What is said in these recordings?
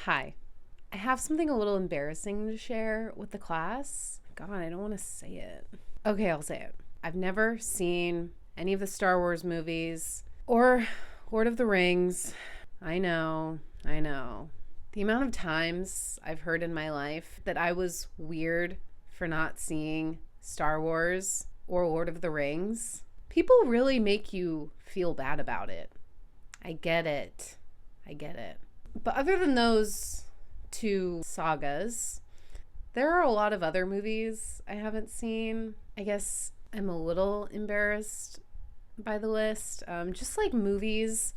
Hi. I have something a little embarrassing to share with the class. God, I don't want to say it. Okay, I'll say it. I've never seen any of the Star Wars movies or Lord of the Rings. I know. The amount of times I've heard in my life that I was weird for not seeing Star Wars or Lord of the Rings, people really make you feel bad about it. I get it. But other than those two sagas, there are a lot of other movies I haven't seen. I guess I'm a little embarrassed by the list. Just like movies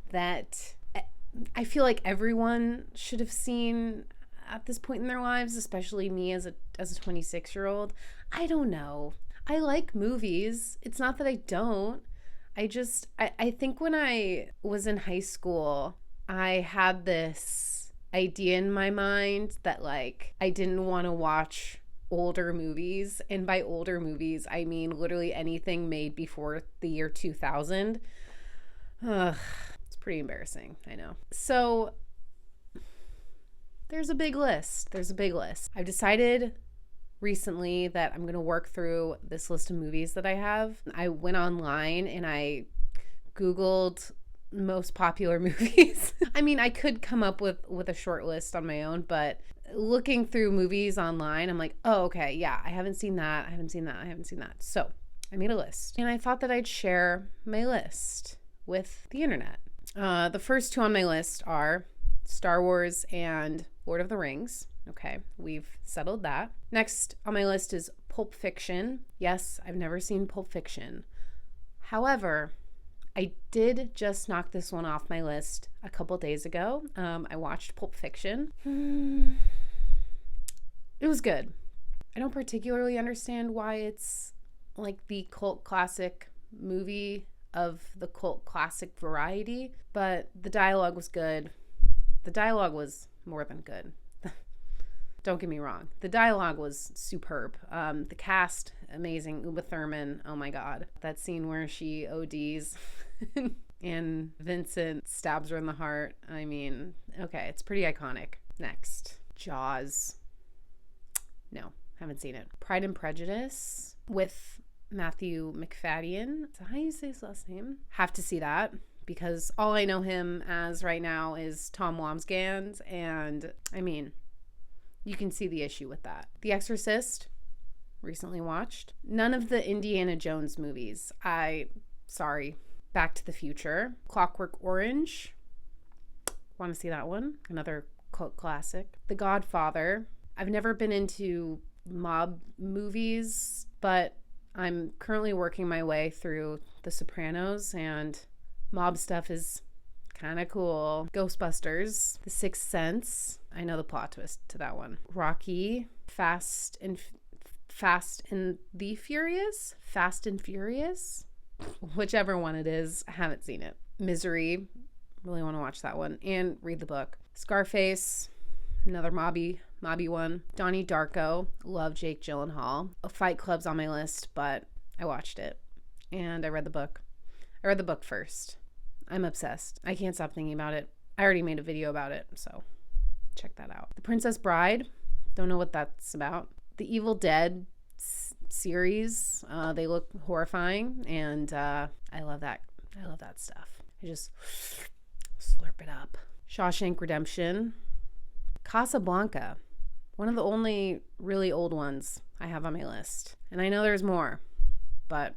that I feel like everyone should have seen at this point in their lives, especially me as a 26-year-old. I don't know. I like movies. It's not that I don't. I think when I was in high school, I had this idea in my mind that like I didn't want to watch older movies, and by older movies I mean literally anything made before the year 2000. It's pretty embarrassing, I know. So there's a big list. I've decided recently that I'm going to work through this list of movies that I have. I went online and I Googled most popular movies. I mean, I could come up with a short list on my own, but looking through movies online, I'm like, oh, okay, yeah, I haven't seen that. So I made a list, and I thought that I'd share my list with the internet. The first two on my list are Star Wars and Lord of the Rings. Okay, we've settled that. Next on my list is Pulp Fiction. Yes, I've never seen Pulp Fiction. However, I did just knock this one off my list a couple days ago. I watched Pulp Fiction. It was good. I don't particularly understand why it's like the cult classic movie of the cult classic variety, but the dialogue was good. The dialogue was more than good. Don't get me wrong. The dialogue was superb. The cast, amazing. Uma Thurman, oh my God. That scene where she ODs and Vincent stabs her in the heart. I mean, okay, it's pretty iconic. Next, Jaws. No, haven't seen it. Pride and Prejudice with Matthew Macfadyen. Is that how you say his last name? Have to see that, because all I know him as right now is Tom Wambsgans, and I mean, you can see the issue with that. The Exorcist, recently watched. None of the Indiana Jones movies. Sorry. Back to the Future. Clockwork Orange. Want to see that one? Another cult classic. The Godfather. I've never been into mob movies, but I'm currently working my way through The Sopranos, and mob stuff is kind of cool. Ghostbusters. The Sixth Sense. I know the plot twist to that one. Rocky. Fast and Furious. Whichever one it is. I haven't seen it. Misery. Really want to watch that one and read the book. Scarface. Another mobby one. Donnie Darko. Love Jake Gyllenhaal. Fight Club's on my list, but I watched it and I read the book. I read the book first. I'm obsessed. I can't stop thinking about it. I already made a video about it, so check that out. The Princess Bride. Don't know what that's about. The Evil Dead series. They look horrifying, and I love that. I love that stuff. I just slurp it up. Shawshank Redemption. Casablanca. One of the only really old ones I have on my list. And I know there's more, but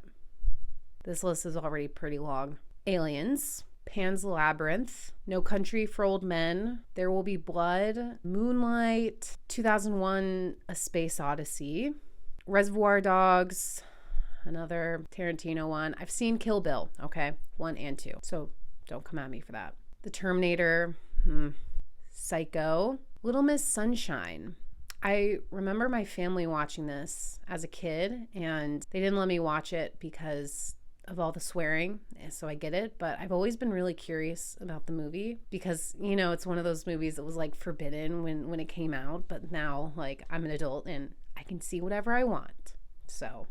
this list is already pretty long. Aliens. Pan's Labyrinth. No Country for Old Men. There Will Be Blood. Moonlight. 2001 A Space Odyssey. Reservoir Dogs. Another Tarantino one. I've seen Kill Bill, okay? 1 and 2. So don't come at me for that. The Terminator. Psycho. Little Miss Sunshine. I remember my family watching this as a kid, and they didn't let me watch it because of all the swearing, so I get it, but I've always been really curious about the movie because, you know, it's one of those movies that was like forbidden when it came out, but now like I'm an adult and I can see whatever I want, so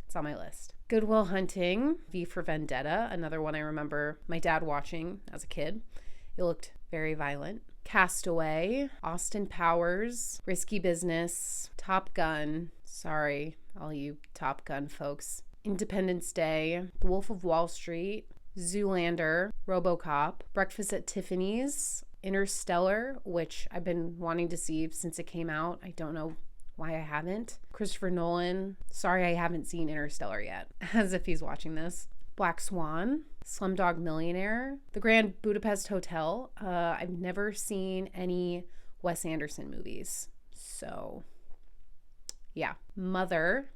it's on my list. Good Will Hunting. V for Vendetta, another one I remember my dad watching as a kid. It looked very violent. Castaway, Austin Powers, Risky Business, Top Gun. Sorry, all you Top Gun folks. Independence Day, The Wolf of Wall Street, Zoolander, RoboCop, Breakfast at Tiffany's, Interstellar, which I've been wanting to see since it came out. I don't know why I haven't. Christopher Nolan. Sorry I haven't seen Interstellar yet, as if he's watching this. Black Swan, Slumdog Millionaire, The Grand Budapest Hotel. I've never seen any Wes Anderson movies. So, yeah. Mother,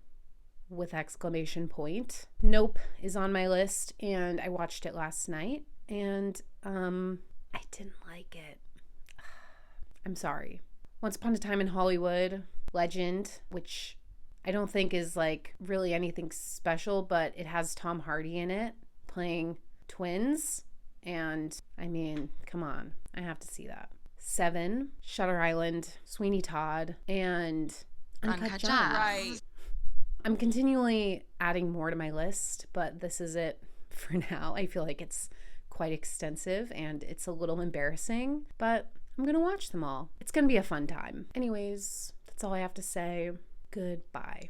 with exclamation point. Nope is on my list, and I watched it last night, and I didn't like it. I'm sorry. Once Upon a Time in Hollywood, Legend, which I don't think is like really anything special, but it has Tom Hardy in it playing twins. And I mean, come on, I have to see that. 7, Shutter Island, Sweeney Todd, and Uncut Gems. Right. I'm continually adding more to my list, but this is it for now. I feel like it's quite extensive and it's a little embarrassing, but I'm going to watch them all. It's going to be a fun time. Anyways, that's all I have to say. Goodbye.